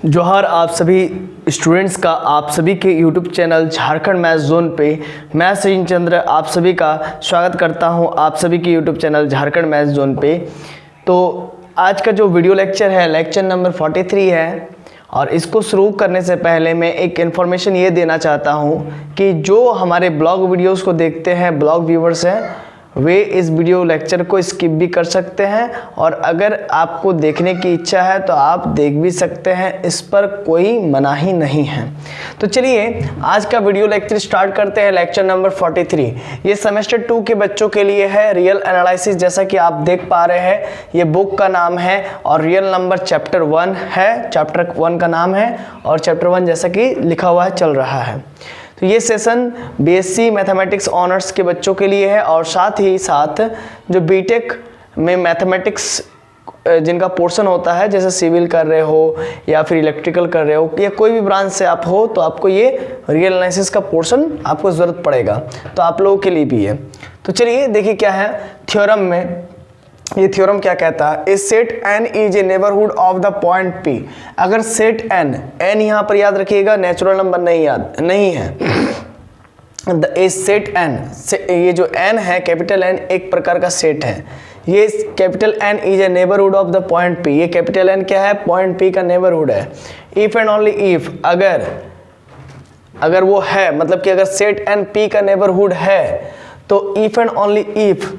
जोहार आप सभी स्टूडेंट्स का आप सभी के YouTube channel Jharkhand maths zone पे मैं सचिन चंद्र आप सभी का स्वागत करता हूं आप सभी के YouTube channel Jharkhand maths zone पे। तो आज का जो वीडियो लेक्चर है लेक्चर नंबर 43 है और इसको शुरू करने से पहले मैं एक इन्फॉर्मेशन ये देना चाहता हूं कि जो हमारे ब्लॉग वीडियोस को देखते हैं ब्लॉग व्यूवर्स हैं वे इस वीडियो लेक्चर को स्किप भी कर सकते हैं और अगर आपको देखने की इच्छा है तो आप देख भी सकते हैं, इस पर कोई मनाही नहीं है। तो चलिए आज का वीडियो लेक्चर स्टार्ट करते हैं। लेक्चर नंबर 43 ये सेमेस्टर 2 के बच्चों के लिए है, रियल एनालिसिस। जैसा कि आप देख पा रहे हैं ये बुक का नाम है और रियल नंबर चैप्टर 1 है, चैप्टर 1 का नाम है और चैप्टर 1 जैसा कि लिखा हुआ है चल रहा है। तो ये सेशन बीएससी मैथमेटिक्स ऑनर्स के बच्चों के लिए है और साथ ही साथ जो बीटेक में मैथमेटिक्स जिनका पोर्शन होता है, जैसे सिविल कर रहे हो या फिर इलेक्ट्रिकल कर रहे हो या कोई भी ब्रांच से आप हो, तो आपको ये रियल एनालिसिस का पोर्शन आपको ज़रूरत पड़ेगा, तो आप लोगों के लिए भी है। तो चलिए देखिए क्या है थ्योरम में। ये थ्योरम क्या कहता है, a set n is a neighbourhood of the point P। अगर सेट n यहाँ पर याद रखिएगा नेचुरल नंबर नहीं है। ए सेट n ये जो n है कैपिटल N एक प्रकार का सेट है। ये capital N is a neighbourhood of the point P। ये कैपिटल N क्या है, पॉइंट P का नेबरहुड है। इफ एंड ओनली इफ अगर वो है, मतलब कि अगर सेट n P का नेबरहुड है तो if and only if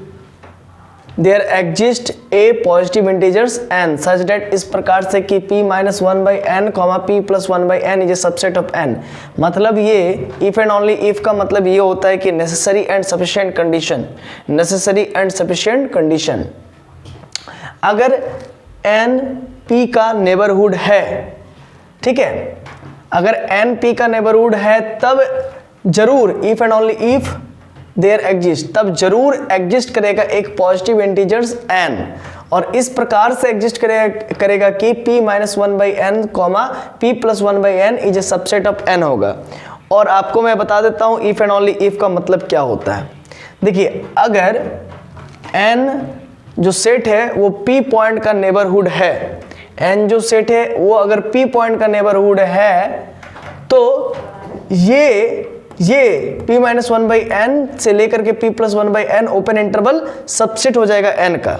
there exist a positive integers n such that, इस प्रकार से कि p minus 1/n p plus 1/n is a subset of n। मतलब ये इफ एंड ओनली इफ का मतलब ये होता है कि नेसेसरी एंड सफिशिएंट कंडीशन। अगर n p का नेबरहुड है, ठीक है, अगर n p का नेबरहुड है तब जरूर if and only if there exist, तब जरूर एग्जिस्ट करेगा एक पॉजिटिव इंटीजर्स n और इस प्रकार से एग्जिस्ट करेगा कि p minus 1/n p plus 1/n is a subset of n होगा। और आपको मैं बता देता हूं इफ एंड ओनली इफ का मतलब क्या होता है। देखिए अगर n जो सेट है वो p पॉइंट का नेबरहुड है, n जो सेट है वो अगर p पॉइंट का नेबरहुड है तो ये p माइनस 1/n से लेकर के p plus 1/n open interval subset हो जाएगा n का।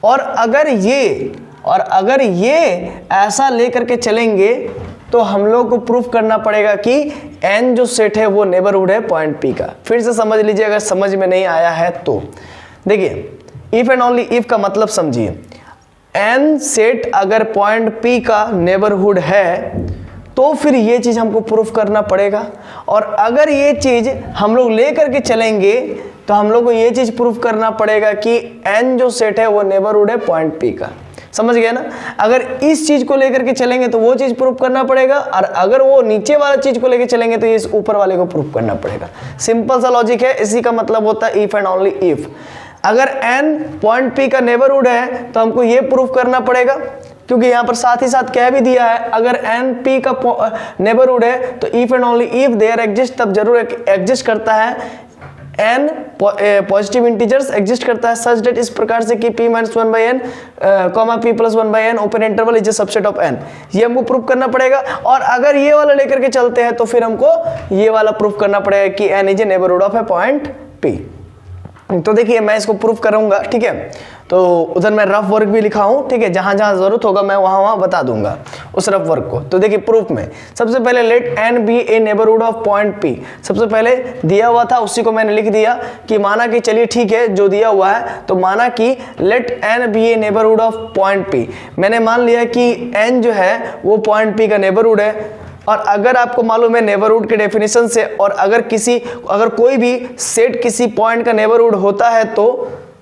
और अगर ये ऐसा लेकर के चलेंगे तो हम लोग को प्रूफ करना पड़ेगा कि n जो सेट है वो नेबरहुड है पॉइंट p का। फिर से समझ लीजिए अगर समझ में नहीं आया है तो। देखिए इफ एंड ओनली इफ का मतलब समझिए, n सेट अगर पॉइंट p का नेबरहुड है तो फिर ये चीज़ हमको प्रूफ करना पड़ेगा। और अगर ये चीज़ हम लोग ले करके चलेंगे तो हम लोग को ये चीज़ प्रूफ करना पड़ेगा कि n जो सेट है वो नेबरहुड है पॉइंट P का। समझ गए ना। अगर इस चीज़ को लेकर के चलेंगे तो वो चीज़ प्रूफ करना पड़ेगा और अगर वो नीचे वाला चीज़ को लेकर चलेंगे तो ये इस ऊपर वाले को प्रूफ करना पड़ेगा। सिंपल सा लॉजिक है, इसी का मतलब होता है इफ एंड ओनली इफ। अगर n पॉइंट P का नेबरहुड है तो हमको ये प्रूफ करना पड़ेगा, क्योंकि यहाँ पर साथ ही साथ कह भी दिया है अगर n p का नेबरहुड है तो if and only if there exist, तब जरूर एग्जिस्ट करता है n पॉजिटिव इंटीजर्स एग्जिस्ट करता है सच दैट, इस प्रकार से कि p minus 1/n p plus 1/n open interval is a subset of n। ये हमको प्रूफ करना पड़ेगा। और अगर ये वाला लेकर के चलते हैं तो फिर हमको ये वाला प्रूफ करना पड़ेगा कि n is a neighbourhood of a point p। तो देखिए मैं इसको प्रूफ करूंगा, ठीक है। तो उधर मैं रफ वर्क भी लिखा हूं, ठीक है, जहां जहां जरूरत होगा मैं वहां बता दूंगा उस रफ वर्क को। तो देखिए प्रूफ में सबसे पहले let n be a neighbourhood of point P। सबसे पहले दिया हुआ था उसी को मैंने लिख दिया कि माना कि चलिए ठीक है जो दिया हुआ है, तो माना कि let n be a neighbourhood of point P। मैंने मान लिया कि n जो है वो पॉइंट P का नेबरहुड है। और अगर आपको मालूम है नेबरहुड के डेफिनेशन से, और अगर कोई भी सेट किसी पॉइंट का नेबरहुड होता है तो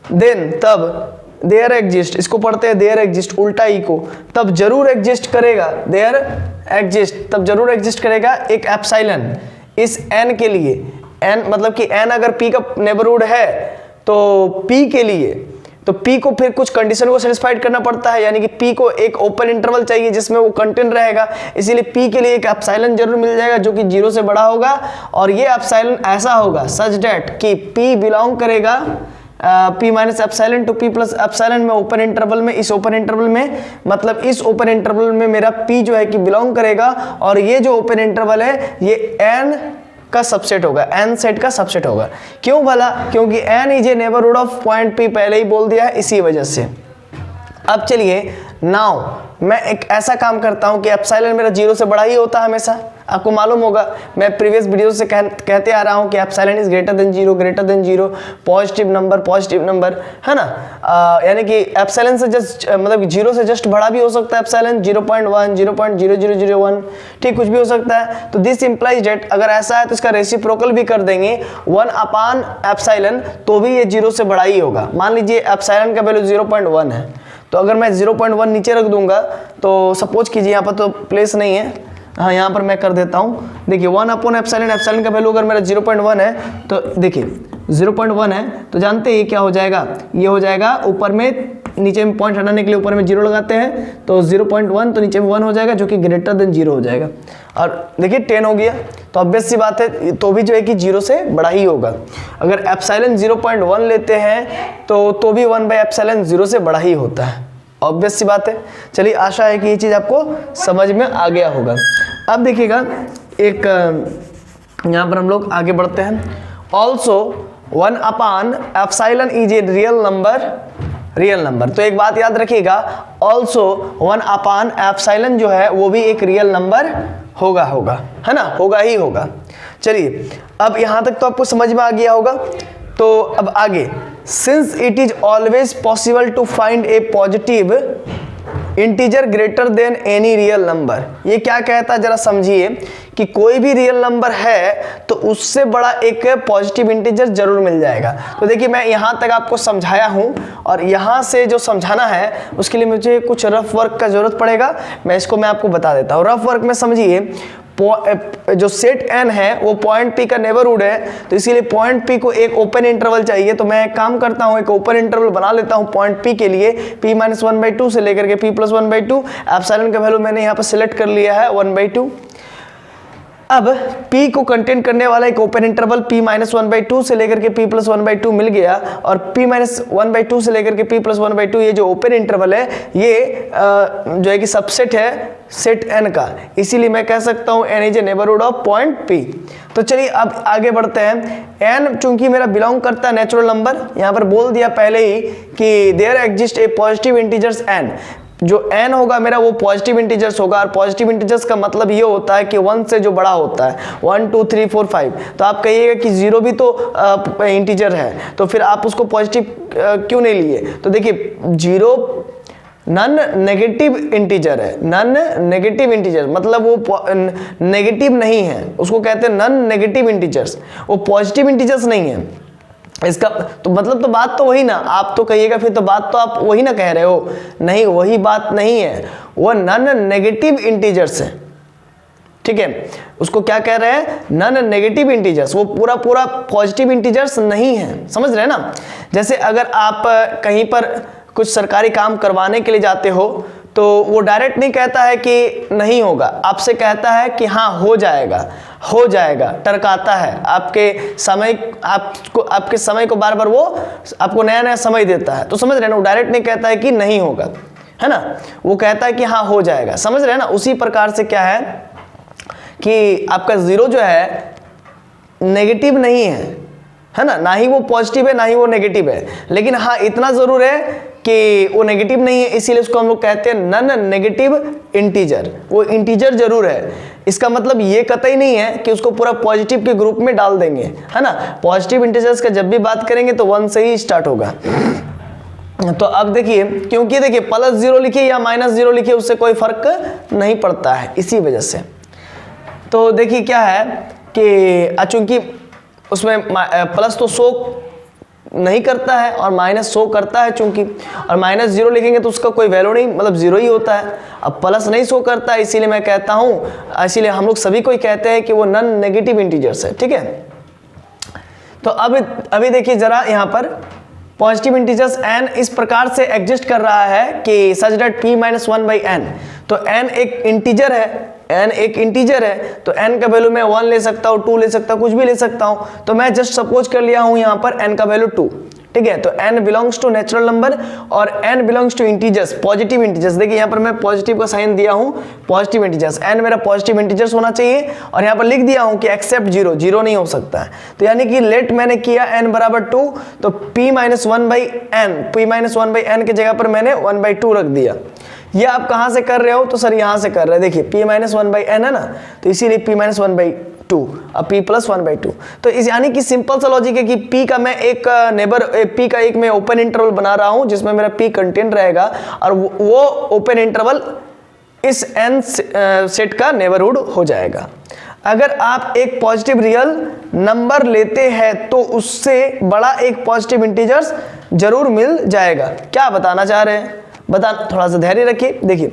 देन तब देयर एग्जिस्ट, इसको पढ़ते हैं देयर एग्जिस्ट उल्टा ई को, तब जरूर एग्जिस्ट करेगा देयर एग्जिस्ट, तब जरूर एग्जिस्ट करेगा एक एप्सिलॉन इस n के लिए। n मतलब कि n अगर p का नेबरहुड है तो p के लिए, तो p को फिर कुछ कंडीशन को सेटिस्फाइड करना पड़ता है, यानी कि p को एक ओपन इंटरवल चाहिए जिसमें वो कंटेंट रहेगा, इसीलिए p के लिए एक एप्सिलॉन जरूर मिल जाएगा जो कि 0 से बड़ा होगा। और ये एप्सिलॉन ऐसा होगा सच दैट कि p बिलोंग करेगा p minus epsilon to p plus epsilon में ओपन इंटरवल में, इस ओपन इंटरवल में मतलब इस ओपन इंटरवल में मेरा p जो है कि बिलोंग करेगा, और ये जो ओपन इंटरवल है ये n का सबसेट होगा, n सेट का सबसेट होगा। क्यों भला? क्योंकि n is a neighbourhood of point p, पहले ही बोल दिया है, इसी वजह से। अब चलिए नाउ मैं एक ऐसा काम करता हूं कि एप्सिलॉन मेरा 0 से बड़ा ही होता है हमेशा, आपको मालूम होगा, मैं प्रीवियस वीडियो से कहते आ रहा हूं कि epsilon is greater than 0, positive number, है ना, यानी कि एप्सिलॉन से जस्ट मतलब 0 से जस्ट बड़ा भी हो सकता है एप्सिलॉन, 0.1, 0.0001, ठीक, कुछ भी हो सकता है। तो दिस इंप्लाइज डेट अगर ऐसा है तो इसका रेसिप्रोकल भी कर देंगे 1 अपान एप्सिलॉन, तो भी ये 0 से बड़ा ही होगा। मान लीजिए एप्सिलॉन का वैल्यू 0.1 है, तो अगर मैं 0.1 नीचे रख दूंगा तो सपोज कीजिए, यहाँ पर तो प्लेस नहीं है, हाँ यहाँ पर मैं कर देता हूँ। देखिए 1 अपॉन एप्सिलॉन का वैल्यू अगर मेरा 0.1 है, तो देखिए 0.1 है तो जानते हैं ये क्या हो जाएगा, ये हो जाएगा ऊपर में, नीचे में पॉइंट हटाने के लिए ऊपर में 0 लगाते हैं तो 0.1, तो नीचे में 1 हो जाएगा जो कि ग्रेटर देन 0 हो जाएगा। और देखिए 10 हो गया, तो ऑब्वियस सी बात है तो भी जो है कि 0 से बड़ा ही होगा। अगर एप्सिलॉन 0.1 लेते हैं तो भी 1 बाई एप्सिलॉन 0 से बड़ा ही होता है, ऑब्वियस सी बात है। चलिए आशा है कि ये चीज़ आपको समझ में आ गया होगा। अब देखिएगा एक यहाँ पर हम लोग आगे बढ़ते हैं। Also 1 upon epsilon is a real number, तो एक बात याद रखिएगा, ऑल्सो 1 अपान एप्सिलॉन जो है वो भी एक रियल नंबर होगा, है ना, होगा ही होगा। चलिए अब यहाँ तक तो आपको समझ में आ गया होगा। तो अब आगे, since it is always possible to find a positive integer greater than any real number, ये क्या कहता है जरा समझिए, कि कोई भी रियल नंबर है तो उससे बड़ा एक पॉजिटिव इंटीजर जरूर मिल जाएगा। तो देखिए मैं यहाँ तक आपको समझाया हूँ, और यहाँ से जो समझाना है उसके लिए मुझे कुछ रफ वर्क का जरूरत पड़ेगा, मैं आपको बता देता हूँ। रफ वर्क में समझिए, जो सेट n है वो पॉइंट p का नेबरहुड है, तो इसीलिए पॉइंट p को एक ओपन इंटरवल चाहिए। तो मैं एक काम करता हूँ, एक ओपन इंटरवल बना लेता हूँ पॉइंट p के लिए, p माइनस 1/2 से लेकर के p प्लस 1/2। एप्सिलॉन का वैल्यू मैंने यहाँ पर सिलेक्ट कर लिया है 1/2। अब p को कंटेन करने वाला एक ओपन इंटरवल p माइनस 1/2 से लेकर के p प्लस 1/2 मिल गया, और p माइनस 1/2 से लेकर के p प्लस 1/2 ये जो ओपन इंटरवल है ये जो है कि सबसेट है सेट n का, इसीलिए मैं कह सकता हूँ n is a neighbourhood of point p। तो चलिए अब आगे बढ़ते हैं। n चूंकि मेरा बिलोंग करता है नेचुरल नंबर, यहाँ पर बोल दिया पहले ही कि there exist a positive integers n, जो n होगा मेरा वो पॉजिटिव इंटीजर्स होगा, और पॉजिटिव इंटीजर्स का मतलब ये होता है कि 1 से जो बड़ा होता है, 1 2 3 4 5। तो आप कहिएगा कि 0 भी तो इंटीजर है, तो फिर आप उसको पॉजिटिव क्यों नहीं लिए? तो देखिए 0 नॉन नेगेटिव इंटीजर है, नॉन नेगेटिव इंटीजर मतलब वो नेगेटिव नहीं है, उसको कहते हैं नॉन नेगेटिव इंटीजर्स, वो पॉजिटिव इंटीजर्स नहीं है। इसका तो मतलब तो बात तो वही ना, आप तो कहिएगा फिर तो बात तो आप वही ना कह रहे हो, नहीं वही बात नहीं है, वो नॉन नेगेटिव इंटीजर्स है, ठीक है। उसको क्या कह रहे हैं? नॉन नेगेटिव इंटीजर्स, वो पूरा पॉजिटिव इंटीजर्स नहीं है, समझ रहे हैं ना। जैसे अगर आप कहीं पर कुछ सरकारी काम करवाने के लिए जाते हो तो वो डायरेक्ट नहीं कहता है कि नहीं होगा, आपसे कहता है कि हाँ हो जाएगा, टरकाता है आपके समय को बार बार वो आपको नया समय देता है। तो समझ रहे हैं ना, वो डायरेक्ट नहीं कहता है कि नहीं होगा, है ना, वो कहता है कि हाँ हो जाएगा, समझ रहे हैं ना। उसी प्रकार से क्या है कि आपका 0 जो है नेगेटिव नहीं है ना, ना ही वो पॉजिटिव है ना ही वो नेगेटिव है, लेकिन हाँ इतना जरूर है कि वो नेगेटिव नहीं है, इसीलिए उसको हम लोग कहते हैं नॉन नेगेटिव इंटीजर, वो इंटीजर जरूर है। इसका मतलब ये कतई नहीं है कि उसको पूरा पॉजिटिव के ग्रुप में डाल देंगे, है ना। पॉजिटिव इंटीजर्स का जब भी बात करेंगे तो 1 से ही स्टार्ट होगा। तो अब देखिए, क्योंकि देखिए +0 लिखिए या -0 लिखिए उससे कोई फर्क नहीं पड़ता है, इसी वजह से। तो देखिए क्या है कि चूंकि उसमें प्लस तो शो नहीं करता है और माइनस शो करता है, चूंकि और -0 लिखेंगे तो उसका कोई वैल्यू नहीं, मतलब 0 ही होता है। अब प्लस नहीं शो करता है, इसीलिए मैं कहता हूँ, इसीलिए हम लोग सभी को ही कहते हैं कि वो नॉन नेगेटिव इंटीजर्स है, ठीक है। तो अभी देखिए जरा यहाँ पर पॉजिटिव इंटीजर्स n इस प्रकार से एग्जिस्ट कर रहा है कि सच दैट p - 1/n, तो n एक इंटीजर है, तो n का वैल्यू मैं 1 ले सकता हूँ, 2 ले सकता हूँ, कुछ भी ले सकता हूँ। तो मैं जस्ट सपोज कर लिया हूँ यहाँ पर n का वैल्यू 2, ठीक है। तो n belongs to natural number और n belongs to integers, positive integers. देखिए यहाँ पर मैं पॉजिटिव का साइन दिया हूँ, पॉजिटिव इंटीजर्स, n मेरा पॉजिटिव इंटीजर्स होना चाहिए और यहाँ पर लिख दिया हूँ कि एक्सेप्ट जीरो, जीरो नहीं हो सकता है। तो यानी कि लेट मैंने किया n बराबर 2, तो p minus 1/n, p minus 1/n की जगह पर मैंने 1/2 रख दिया। ये आप कहाँ से कर रहे हो? तो सर यहाँ से कर रहे हैं। देखिए p माइनस 1/n है ना, तो इसीलिए p माइनस 1/2 और p प्लस 1/2। तो इस यानी कि सिंपल सा लॉजिक है कि p का मैं एक नेबर, p का एक मैं ओपन इंटरवल बना रहा हूँ जिसमें मेरा p कंटेंट रहेगा और वो ओपन इंटरवल इस n सेट का नेबरहुड हो जाएगा। अगर आप एक पॉजिटिव रियल नंबर लेते हैं तो उससे बड़ा एक पॉजिटिव इंटीजर्स जरूर मिल जाएगा। क्या बताना चाह रहे हैं? थोड़ा सा धैर्य रखिए। देखिए,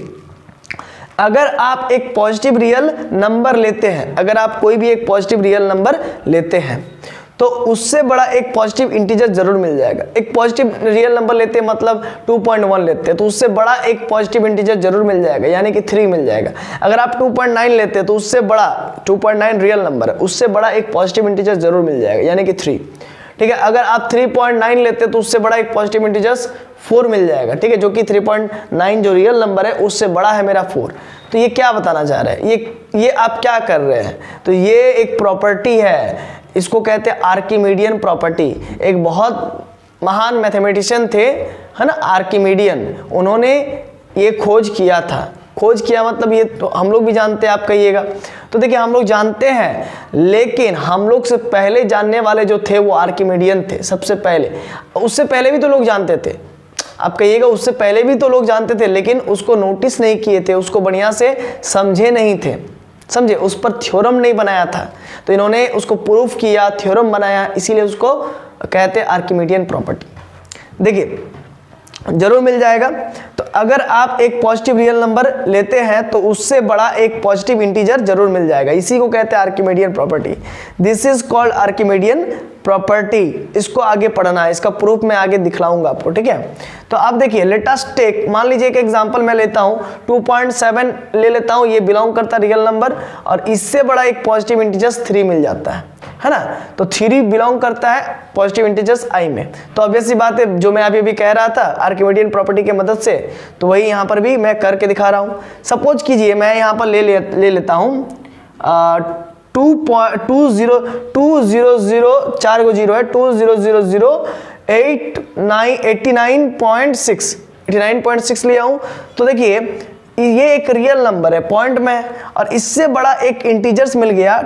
अगर आप एक पॉजिटिव रियल नंबर लेते हैं, अगर आप कोई भी एक पॉजिटिव रियल नंबर लेते हैं तो उससे बड़ा एक पॉजिटिव इंटीजर जरूर मिल जाएगा। एक पॉजिटिव रियल नंबर लेते हैं मतलब 2.1 लेते हैं तो उससे बड़ा एक पॉजिटिव इंटीजर जरूर मिल जाएगा, यानी कि 3 मिल जाएगा। अगर आप 2.9 लेते हैं तो उससे बड़ा, 2.9 रियल नंबर है, उससे बड़ा एक पॉजिटिव इंटीजर जरूर मिल जाएगा, यानी कि 3। ठीक है। अगर आप 3.9 लेते हैं तो उससे बड़ा एक पॉजिटिव इंटीजर्स 4 मिल जाएगा। ठीक है, जो कि 3.9 जो रियल नंबर है उससे बड़ा है मेरा 4। तो ये क्या बताना चाह रहे हैं? ये आप क्या कर रहे हैं? तो ये एक प्रॉपर्टी है, इसको कहते हैं आर्किमीडियन प्रॉपर्टी। एक बहुत महान मैथमेटिशियन थे, है ना, आर्किमीडियन, उन्होंने ये खोज किया था। खोज किया मतलब ये तो हम लोग भी जानते हैं, आप कहिएगा। तो देखिए, हम लोग जानते हैं, लेकिन हम लोग से पहले जानने वाले जो थे वो आर्किमीडियन थे सबसे पहले। उससे पहले भी तो लोग जानते थे, आप कहिएगा, उससे पहले भी तो लोग जानते थे, लेकिन उसको नोटिस नहीं किए थे, उसको बढ़िया से समझे नहीं थे, समझे, उस पर थ्योरम नहीं बनाया था। तो इन्होंने उसको प्रूफ किया, थ्योरम बनाया, इसीलिए उसको कहते हैं आर्किमीडियन प्रॉपर्टी। देखिए, जरूर मिल जाएगा। तो अगर आप एक पॉजिटिव रियल नंबर लेते हैं तो उससे बड़ा एक पॉजिटिव इंटीजर जरूर मिल जाएगा, इसी को कहते हैं Archimedean property. This is called Archimedean property. इसको आगे पढ़ना है, इसका प्रूफ मैं आगे दिखलाऊंगा आपको। ठीक है, तो आप देखिए, लेट अस टेक, मान लीजिए एक एग्जांपल मैं लेता हूं, 2.7 ले लेता हूं, ये बिलोंग करता है रियल नंबर और इससे बड़ा एक पॉजिटिव इंटीजर्स 3 मिल जाता है ना। तो 3 बिलोंग करता है पॉजिटिव इंटीजर्स i में। तो ऑब्वियस सी बात है, जो मैं अभी भी कह रहा था आर्किमीडियन प्रॉपर्टी की मदद से, तो वही यहाँ पर भी मैं करके दिखा रहा हूँ। सपोज कीजिए मैं यहाँ पर ले लेता हूँ 2.20 4 को 0 है, 89.6 लिया हूँ। तो देखिए, ये एक रियल नंबर है, पॉइंट में है, और इससे बड़ा एक इंटीजर्स मिल गया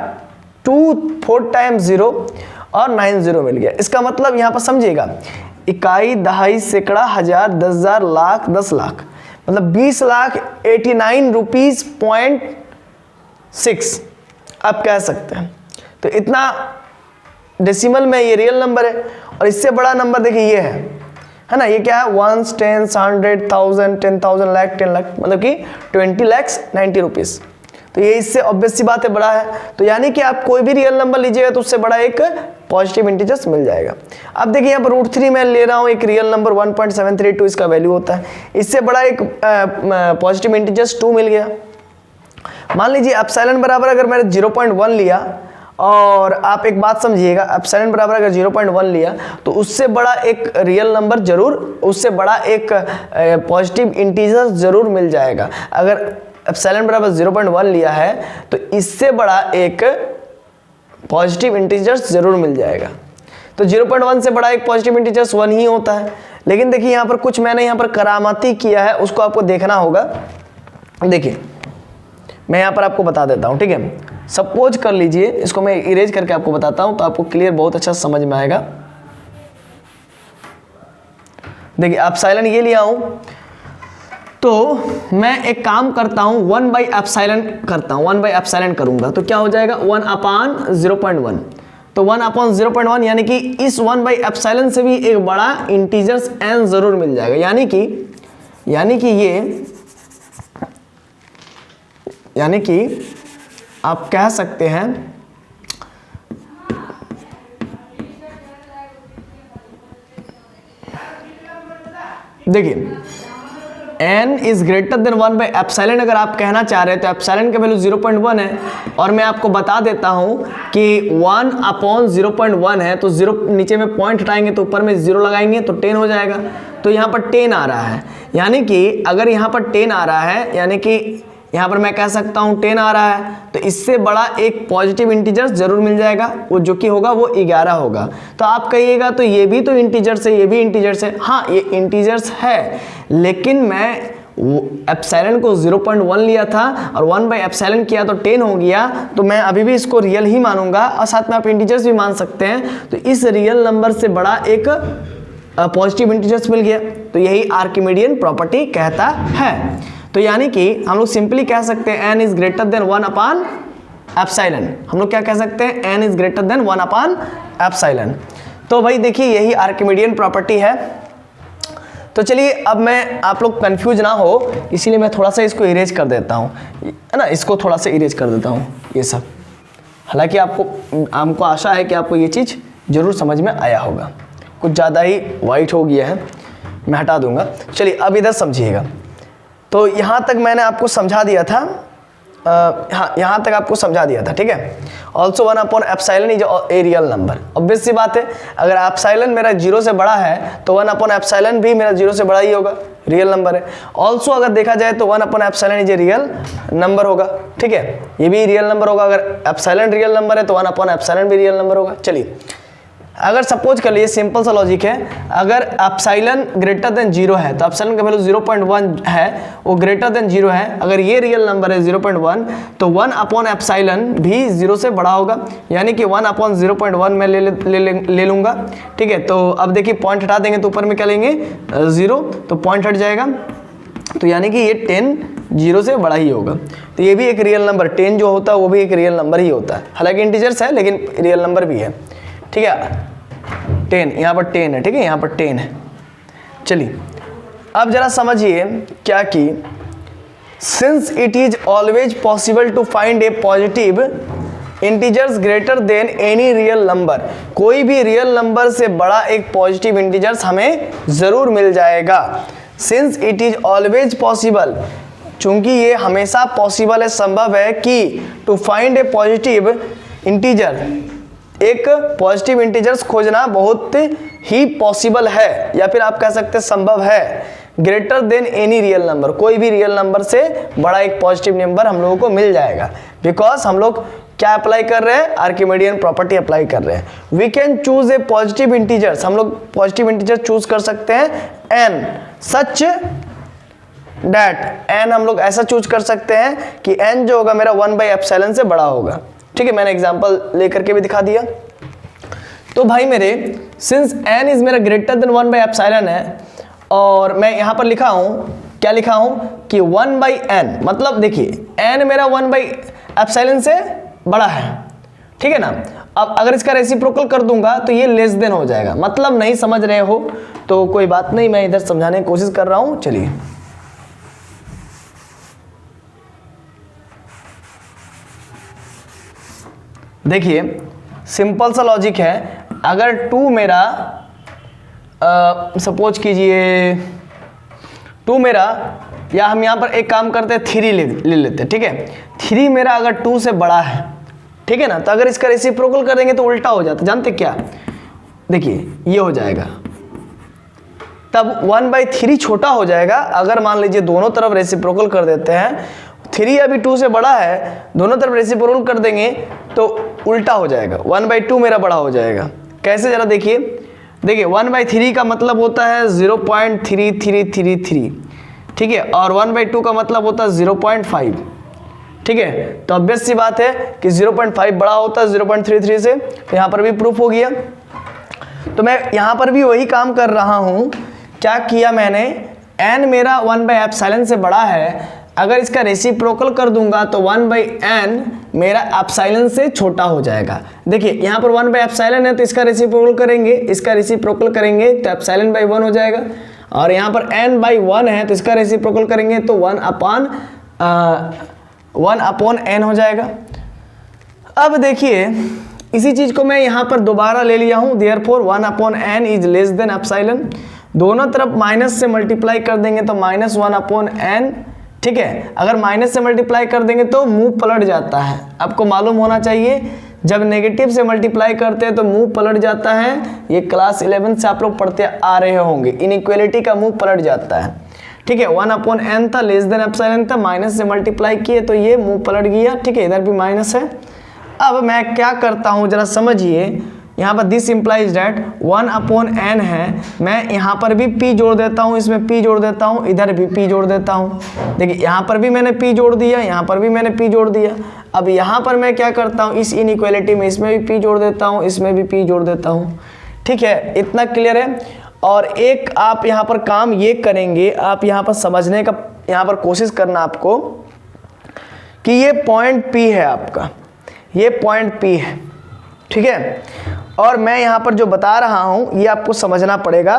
2 4 टाइम्स 0 और 9 0 मिल गया। इसका मतलब यहाँ पर समझिएगा, इकाई, दहाई, सैकड़ा, हजार, 10,000, लाख, 10 लाख, मतलब 20,89 रुपीज .6 आप कह सकते हैं। तो इतना डेसिमल में ये रियल नंबर है। और इससे बड़ा नंबर देखिए ये है ना, ये क्या है, 1 10 100 1000 10,000 लाख 10 लाख, मतलब कि 20 लाख 90 रुपीज। तो ये इससे ऑब्वियस सी बात है बड़ा है। तो यानी कि आप कोई भी रियल नंबर लीजिएगा तो उससे बड़ा एक पॉजिटिव इंटीजर्स मिल जाएगा। अब देखिए, यहाँ पर √3 मैं ले रहा हूँ, एक रियल नंबर 1.732 इसका वैल्यू होता है, इससे बड़ा एक पॉजिटिव इंटीजर्स 2 मिल गया। मान लीजिए एप्सिलॉन बराबर अगर मैंने 0.1 लिया, और आप एक बात समझिएगा, एप्सिलॉन बराबर अगर 0.1 लिया तो उससे बड़ा एक रियल नंबर जरूर, उससे बड़ा एक पॉजिटिव इंटीजर जरूर मिल जाएगा। अगर एप्सिलॉन बराबर 0.1 लिया है तो इससे बड़ा एक पॉजिटिव इंटीजर्स जरूर मिल जाएगा। तो 0.1 से बड़ा एक पॉजिटिव इंटीजर्स 1 ही होता है। लेकिन देखिए, यहाँ पर कुछ मैंने यहाँ पर करामाती किया है, उसको आपको देखना होगा। देखिए, मैं यहाँ पर आपको बता देता हूँ, ठीक है। सपोज कर लीजिए, इसको मैं इरेज करके आपको बताता हूँ तो आपको क्लियर बहुत अच्छा समझ में आएगा। देखिए, एप्सिलॉन ये लिया हूँ, तो मैं एक काम करता हूँ, 1/एप्सिलॉन करता हूँ, 1/एप्सिलॉन करूंगा तो क्या हो जाएगा, 1/0.1। तो 1/0.1 यानी कि इस 1/एप्सिलॉन से भी एक बड़ा इंटीजर्स n जरूर मिल जाएगा। यानी कि आप कह सकते हैं, देखिए n is greater than 1 by epsilon अगर आप कहना चाह रहे हैं तो एप्सिलॉन का वैल्यू 0.1 है, और मैं आपको बता देता हूं कि 1/0.1 है, तो 0 नीचे में पॉइंट हटाएंगे तो ऊपर में 0 लगाएंगे तो 10 हो जाएगा। तो यहाँ पर 10 आ रहा है, यानी कि अगर यहाँ पर 10 आ रहा है, यानी कि यहाँ पर मैं कह सकता हूँ 10 आ रहा है, तो इससे बड़ा एक पॉजिटिव इंटीजर जरूर मिल जाएगा, वो जो कि होगा वो 11 होगा। तो आप कहिएगा तो ये भी तो इंटीजर्स है, ये भी इंटीजर्स है। हाँ, ये इंटीजर्स है, लेकिन मैं एप्सिलॉन को 0.1 लिया था और 1 बाई एप्सिलॉन किया तो 10 हो गया, तो मैं अभी भी इसको रियल ही मानूंगा, और साथ में आप इंटीजर्स भी मान सकते हैं। तो इस रियल नंबर से बड़ा एक पॉजिटिव इंटीजर्स मिल गया, तो यही आर्किमिडियन प्रॉपर्टी कहता है। तो यानी कि हम लोग सिंपली कह सकते हैं n is greater than 1 upon epsilon. हम लोग क्या कह सकते हैं, n is greater than 1 upon epsilon. तो भाई देखिए यही आर्किमिडियन प्रॉपर्टी है। तो चलिए अब मैं, आप लोग कंफ्यूज ना हो इसीलिए मैं थोड़ा सा इसको इरेज कर देता हूँ, है ना, इसको थोड़ा सा इरेज कर देता हूँ ये सब। हालांकि हमको आशा है कि आपको ये चीज़ जरूर समझ में आया होगा। कुछ ज़्यादा ही वाइट हो गया है, मैं हटा दूंगा। चलिए अब इधर समझिएगा। तो यहाँ तक मैंने आपको समझा दिया था, हाँ यहाँ तक आपको समझा दिया था, ठीक है। Also 1 upon epsilon is a real number. Obvious सी बात है, अगर एप्सिलॉन मेरा 0 से बड़ा है तो 1 अपॉन एप्सिलॉन भी मेरा 0 से बड़ा ही होगा, रियल नंबर है। ऑल्सो अगर देखा जाए तो 1 upon epsilon is a real number होगा, ठीक है, ये भी रियल नंबर होगा। अगर एप्सिलॉन रियल नंबर है तो 1 अपॉन एप्सिलॉन भी रियल नंबर होगा। चलिए अगर सपोज कर लिए, सिंपल सा लॉजिक है, अगर एप्सिलॉन ग्रेटर देन 0 है तो एप्सिलॉन का वैल्यू 0.1 है, वो ग्रेटर देन 0 है। अगर ये रियल नंबर है 0.1 तो 1 अपॉन एप्सिलॉन भी 0 से बड़ा होगा, यानी कि 1 अपॉन 0.1 में ले लूँगा, ठीक है। तो अब देखिए पॉइंट हटा देंगे तो ऊपर में क्या लेंगे 0, तो पॉइंट हट जाएगा, तो यानी कि ये 10 0 से बड़ा ही होगा। तो ये भी एक रियल नंबर, 10 जो होता है वो भी एक रियल नंबर ही होता है, हालांकि इंटीजर्स है लेकिन रियल नंबर भी है, ठीक है। 10 यहाँ पर 10 है, ठीक है, यहाँ पर 10 है। चलिए अब जरा समझिए क्या कि since it is always possible to find a positive integers greater than any real number, कोई भी रियल नंबर से बड़ा एक पॉजिटिव इंटीजर्स हमें जरूर मिल जाएगा। Since it is always possible, चूंकि ये हमेशा पॉसिबल है, संभव है कि to find a positive integer, एक पॉजिटिव इंटीजर्स खोजना बहुत ही पॉसिबल है, या फिर आप कह सकते हैं संभव है, greater than any real number, कोई भी रियल नंबर से बड़ा एक पॉजिटिव नंबर हम लोगों को मिल जाएगा। बिकॉज हम लोग क्या अप्लाई कर रहे हैं, आर्किमिडियन प्रॉपर्टी अप्लाई कर रहे हैं। We can choose a positive integers, हम लोग पॉजिटिव इंटीजर चूज कर सकते हैं n सच दैट, n हम लोग ऐसा चूज कर सकते हैं कि n जो होगा मेरा 1 बाई एप्सिलॉन से बड़ा होगा, ठीक है। मैंने एग्जांपल लेकर के भी दिखा दिया। तो भाई मेरे सिंस n इज मेरा ग्रेटर देन 1 बाई एप्सिलॉन है, और मैं यहाँ पर लिखा हूँ, क्या लिखा हूँ कि 1 बाई n, मतलब देखिए n मेरा 1 बाई एप्सिलॉन से बड़ा है, ठीक है ना। अब अगर इसका रेसिप्रोकल कर दूंगा तो ये लेस देन हो जाएगा, मतलब नहीं समझ रहे हो तो कोई बात नहीं, मैं इधर समझाने की कोशिश कर रहा हूँ। चलिए देखिए सिंपल सा लॉजिक है, अगर 2 मेरा सपोज कीजिए 2 मेरा, या हम यहाँ पर एक काम करते हैं 3 ले लेते हैं, ठीक है। 3 मेरा अगर 2 से बड़ा है, ठीक है ना, तो अगर इसका रेसिप्रोकल कर देंगे तो उल्टा हो जाता है, जानते क्या, देखिए ये हो जाएगा, तब 1/3 छोटा हो जाएगा। अगर मान लीजिए दोनों तरफ रेसिप्रोकल कर देते हैं, 3 अभी 2 से बड़ा है, दोनों तरफ रेसिप्रोकल कर देंगे तो उल्टा हो जाएगा, 1/2 मेरा बड़ा हो जाएगा। कैसे जरा देखिए, देखिए 1/3 का मतलब होता है 0.3333, ठीक है, और 1/2 का मतलब होता है 0.5, ठीक है। तो ऑब्वियस सी बात है कि 0.5 बड़ा होता है 0.33 से, तो यहाँ पर भी प्रूफ हो गया। तो मैं यहाँ पर भी वही काम कर रहा हूँ, क्या किया मैंने, n मेरा 1 बाई एप्सिलॉन से बड़ा है, अगर इसका रेसिप्रोकल कर दूंगा तो 1/n मेरा एप्सिलॉन से छोटा हो जाएगा। देखिए यहाँ पर 1/एप्सिलॉन है तो इसका रेसिप्रोकल करेंगे, इसका रेसिप्रोकल करेंगे तो एप्सिलॉन/1 हो जाएगा, और यहाँ पर n/1 है तो इसका रेसिप्रोकल करेंगे तो 1 अपॉन n हो जाएगा। अब देखिए इसी चीज को मैं यहाँ पर दोबारा ले लिया हूँ, therefore 1/n is less than epsilon. दोनों तरफ माइनस से मल्टीप्लाई कर देंगे तो -1/n, ठीक है। अगर माइनस से मल्टीप्लाई कर देंगे तो मुंह पलट जाता है, आपको मालूम होना चाहिए। जब नेगेटिव से मल्टीप्लाई करते हैं तो मुंह पलट जाता है। ये क्लास 11 से आप लोग पढ़ते आ रहे होंगे, इनइक्वालिटी का मुंह पलट जाता है, ठीक है। 1/n था, लेस देन एप्सिलॉन था, माइनस से मल्टीप्लाई किए तो ये मुंह पलट गया, ठीक है। इधर भी माइनस है। अब मैं क्या करता हूँ जरा समझिए, यहाँ पर दिस इम्प्लाइज डैट 1/n है, मैं यहाँ पर भी p जोड़ देता हूँ, इसमें p जोड़ देता हूँ, इधर भी p जोड़ देता हूँ। देखिए यहाँ पर भी मैंने p जोड़ दिया, यहाँ पर भी मैंने p जोड़ दिया। अब यहाँ पर मैं क्या करता हूँ, इस इनइक्वालिटी में इसमें भी p जोड़ देता हूँ, इसमें भी p जोड़ देता हूँ, ठीक है। इतना क्लियर है। और एक आप यहाँ पर काम ये करेंगे, आप यहाँ पर समझने का यहाँ पर कोशिश करना आपको कि ये पॉइंट p है आपका, ये पॉइंट p है, ठीक है। और मैं यहाँ पर जो बता रहा हूँ ये आपको समझना पड़ेगा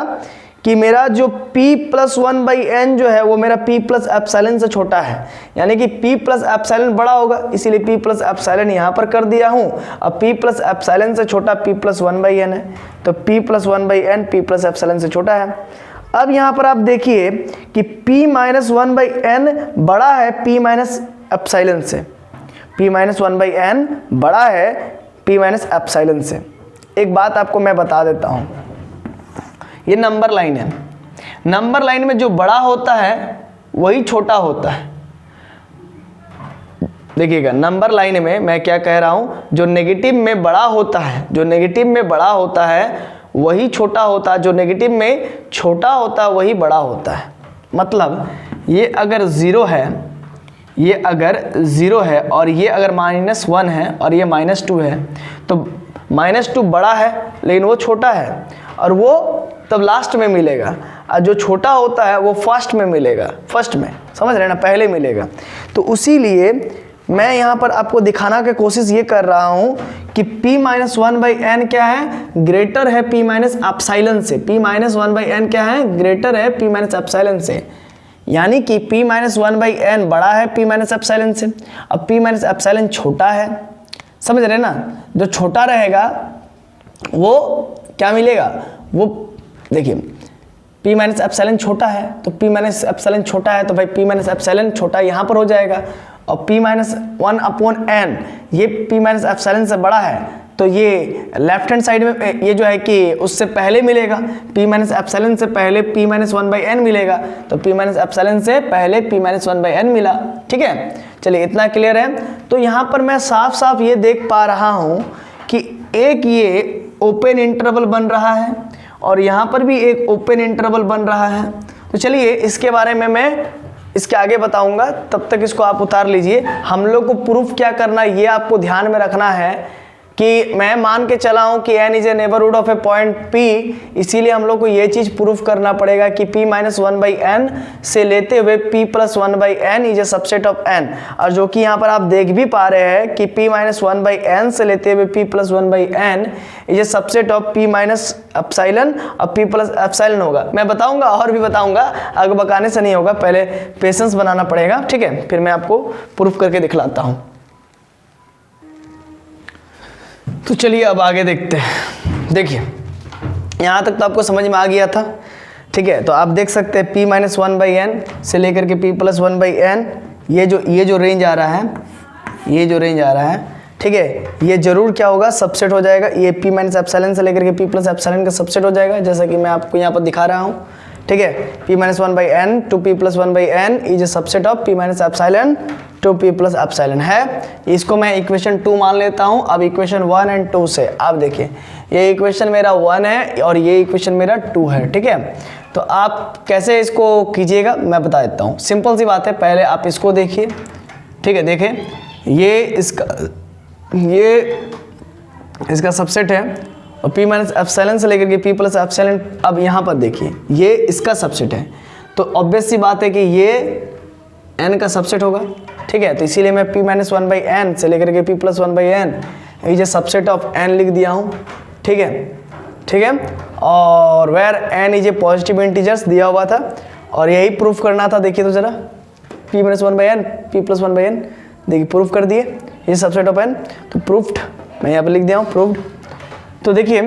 कि मेरा जो p+1/n जो है वो मेरा p+ε से छोटा है, यानी कि p+ε बड़ा होगा, इसीलिए p+ε यहाँ पर कर दिया हूँ। अब p+ε से छोटा p+1/n है, तो p+1/n p+ε से छोटा है। अब यहाँ पर आप देखिए कि p-1/n बड़ा है p-ε से, p-1/n बड़ा है p-ε से। एक बात आपको मैं बता देता हूँ, ये नंबर लाइन है, नंबर लाइन में जो बड़ा होता है वही छोटा होता है। देखिएगा नंबर लाइन में मैं क्या कह रहा हूँ, जो नेगेटिव में बड़ा होता है, जो नेगेटिव में बड़ा होता है वही छोटा होता है, जो नेगेटिव में छोटा होता है वही बड़ा होता है। मतलब ये अगर ज़ीरो है, ये अगर ज़ीरो है और ये अगर -1 है और ये -2 है, तो -2 बड़ा है लेकिन वो छोटा है, और वो तब लास्ट में मिलेगा, और जो छोटा होता है वो फर्स्ट में मिलेगा, फर्स्ट में, समझ रहे हैं ना, पहले मिलेगा। तो उसीलिए मैं यहाँ पर आपको दिखाना की कोशिश ये कर रहा हूँ कि p-1/n क्या है, ग्रेटर है p-ε से। p-1/n क्या है, ग्रेटर है p-ε से, यानी कि p-1/n बड़ा है p-ε से। अब p-ε छोटा है, समझ रहे ना, जो छोटा रहेगा वो क्या मिलेगा, वो देखिए p-ε छोटा है, तो p-ε छोटा है तो भाई p-ε छोटा यहाँ पर हो जाएगा। और p-1/n ये p-ε से बड़ा है, तो ये लेफ्ट हैंड साइड में ये जो है कि उससे पहले मिलेगा, p-ε से पहले p-1/n मिलेगा, तो p-ε से पहले p-1/n मिला, ठीक है। चलिए इतना क्लियर है। तो यहाँ पर मैं साफ साफ ये देख पा रहा हूँ कि एक ये ओपन इंटरवल बन रहा है और यहाँ पर भी एक ओपन इंटरवल बन रहा है। तो चलिए इसके बारे में मैं इसके आगे बताऊंगा, तब तक इसको आप उतार लीजिए। हम लोग को प्रूफ क्या करना है ये आपको ध्यान में रखना है कि मैं मान के चला हूं कि n is a neighbourhood of a point p, इसीलिए हम लोग को ये चीज़ प्रूफ करना पड़ेगा कि p-1/n से लेते हुए p+1/n is a subset of n। और जो कि यहाँ पर आप देख भी पा रहे हैं कि p-1/n से लेते हुए p+1/n is a subset of p-ε और p+ε होगा। मैं बताऊंगा और भी बताऊंगा, आगे बकाने से नहीं होगा, पहले पेशेंस बनाना पड़ेगा, ठीक है। फिर मैं आपको प्रूफ करके दिखलाता हूँ। तो चलिए अब आगे देखते हैं। देखिए यहाँ तक तो आपको समझ में आ गया था, ठीक है। तो आप देख सकते हैं p-1/n से लेकर के p+1/n ये जो रेंज आ रहा है, ये जो रेंज आ रहा है, ठीक है, ये जरूर क्या होगा, सबसेट हो जाएगा। ये p-ε से लेकर के p+ε का सबसेट हो जाएगा, जैसा कि मैं आपको यहाँ पर दिखा रहा हूँ, ठीक है। p-1/n to p+1/n is a subset of p-ε to p+ε है। इसको मैं इक्वेशन 2 मान लेता हूँ। अब इक्वेशन 1 और 2 से आप देखिए, ये इक्वेशन मेरा 1 है और ये इक्वेशन मेरा 2 है, ठीक है। तो आप कैसे इसको कीजिएगा मैं बता देता हूँ, सिंपल सी बात है। पहले आप इसको देखिए, ठीक है, देखें ये इसका सबसेट है और p-ε से लेकर के p+ε। अब यहाँ पर देखिए ये इसका सबसेट है, तो ऑब्वियस सी बात है कि ये n का सबसेट होगा, ठीक है। तो इसीलिए मैं p-1/n से लेकर के p+1/n is a subset of n लिख दिया हूँ, ठीक है, ठीक है। और where n is a positive integers दिया हुआ था और यही प्रूफ करना था। देखिए तो जरा p-1/n p+1/n देखिए प्रूफ कर दिए, ये सबसेट ऑफ n, तो प्रूफ्ड मैं यहाँ पर लिख दिया हूँ प्रूव्ड। तो देखिए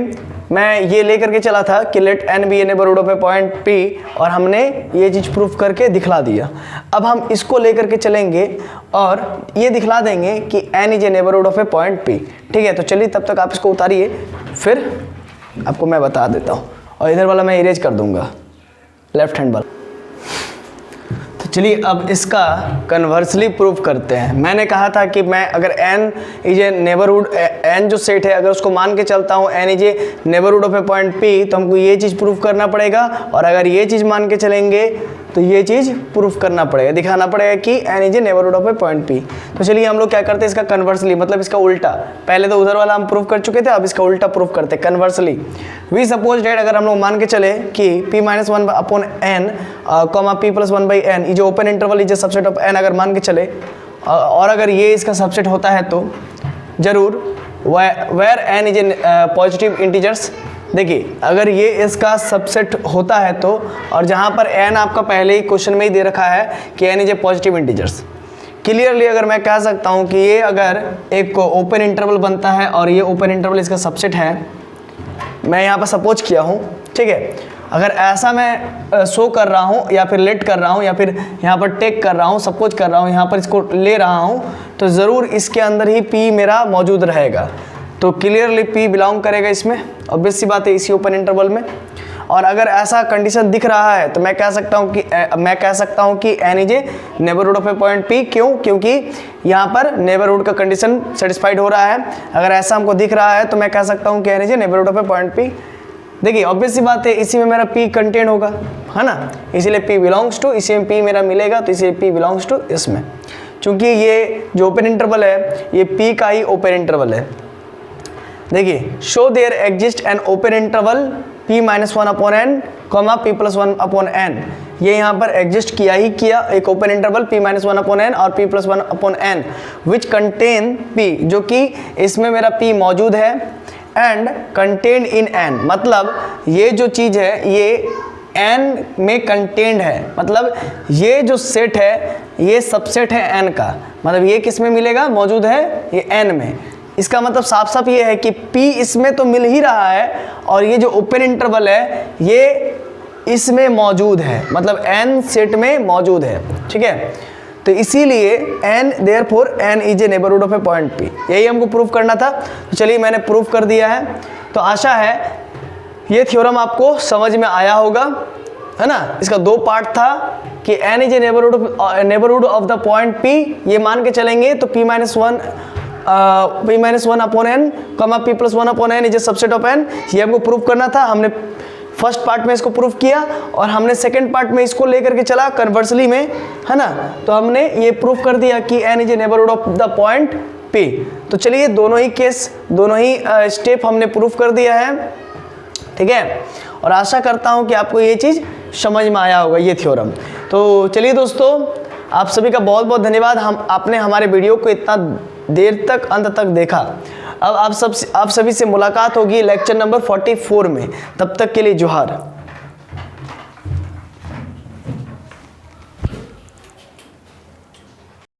मैं ये लेकर के चला था कि let n be a neighbourhood of a point P, और हमने ये चीज़ प्रूफ करके दिखला दिया। अब हम इसको लेकर के चलेंगे और ये दिखला देंगे कि n is a neighbourhood of a point P। ठीक है, तो चलिए तब तक आप इसको उतारिए, फिर आपको मैं बता देता हूँ। और इधर वाला मैं इरेज कर दूंगा, लेफ्ट हैंड वाला। तो चलिए अब इसका कन्वर्सली प्रूफ करते हैं। मैंने कहा था कि मैं अगर n is a neighbourhood, n जो सेट है अगर उसको मान के चलता हूँ n is a neighbourhood of a point P, तो हमको ये चीज़ प्रूफ करना पड़ेगा। और अगर ये चीज़ मान के चलेंगे तो ये चीज़ प्रूफ करना पड़ेगा, दिखाना पड़ेगा कि n is a neighbourhood of a point P। तो चलिए हम लोग क्या करते हैं इसका कन्वर्सली, मतलब इसका उल्टा। पहले तो उधर वाला हम प्रूफ कर चुके थे, अब इसका उल्टा प्रूफ करते हैं कन्वर्सली। वी सपोज डेट, अगर हम लोग मान के चले कि P minus one upon n comma P plus one by n is open interval is a subset of n, अगर मान के चले, और अगर ये इसका सबसेट होता है तो जरूर where n is a positive integers. देखिए अगर ये इसका सबसेट होता है तो, और जहाँ पर n आपका पहले ही क्वेश्चन में ही दे रखा है कि n is a positive integers, clearly अगर मैं कह सकता हूँ कि ये अगर एक ओपन इंटरवल बनता है और ये ओपन इंटरवल इसका सबसेट है, मैं यहाँ पर सपोज किया हूँ। ठीक है, अगर ऐसा मैं शो कर रहा हूँ या फिर लेट कर रहा हूँ या फिर यहाँ पर टेक कर रहा हूँ, सपोज कर रहा हूँ, यहाँ पर इसको ले रहा हूँ, तो ज़रूर इसके अंदर ही P मेरा मौजूद रहेगा। तो क्लियरली P बिलोंग करेगा इसमें, ऑब्वियस सी बात है, इसी ओपन इंटरवल में। और अगर ऐसा कंडीशन दिख रहा है तो मैं कह सकता हूँ कि n is a neighbourhood of a point P। क्यों? क्योंकि यहाँ पर नेबरहुड का कंडीशन सेटिस्फाइड हो रहा है। अगर ऐसा हमको दिख रहा है तो मैं कह सकता हूँ कि n is a neighbourhood of a point P। देखिए ऑब्वियस सी बात है, इसी में मेरा P कंटेन होगा, है ना, इसीलिए P बिलोंग्स टू, इसी में P मेरा मिलेगा, तो इसीलिए P बिलोंग्स टू इसमें। चूंकि ये जो ओपन इंटरवल है ये P का ही ओपन इंटरवल है। देखिए show there exist an open interval P minus one upon n comma P plus one upon n, ये यहाँ पर एग्जिस्ट किया ही किया एक open interval P minus one upon n और P plus one upon n which contain P, जो कि इसमें मेरा P मौजूद है, एंड कंटेन्ड इन n, मतलब ये जो चीज़ है ये n में कंटेन्ड है, मतलब ये जो सेट है ये सबसेट है n का, मतलब ये किस में मिलेगा, मौजूद है ये n में। इसका मतलब साफ साफ ये है कि P इसमें तो मिल ही रहा है और ये जो ओपन इंटरवल है ये इसमें मौजूद है, मतलब n सेट में मौजूद है। ठीक है, तो इसीलिए n therefore n is a neighbourhood of a point P, यही हमको प्रूफ करना था। तो चलिए मैंने प्रूफ कर दिया है। तो आशा है ये थ्योरम आपको समझ में आया होगा, है ना। इसका दो पार्ट था कि n is a neighbourhood of the point P, ये मान के चलेंगे तो P minus one upon n comma P plus one upon n is a subset of n, ये हमको प्रूफ करना था। हमने फर्स्ट पार्ट में इसको प्रूफ किया और हमने सेकंड पार्ट में इसको लेकर के चला कन्वर्सली में, है ना। तो हमने ये प्रूफ कर दिया कि n is a neighbourhood of the point P। तो चलिए दोनों ही केस, दोनों ही स्टेप हमने प्रूफ कर दिया है। ठीक है, और आशा करता हूँ कि आपको ये चीज़ समझ में आया होगा, ये थ्योरम। तो चलिए दोस्तों, आप सभी का बहुत बहुत धन्यवाद, आपने हमारे वीडियो को इतना देर तक अंत तक देखा। अब आप सभी से मुलाकात होगी लेक्चर नंबर 44 में, तब तक के लिए जोहार।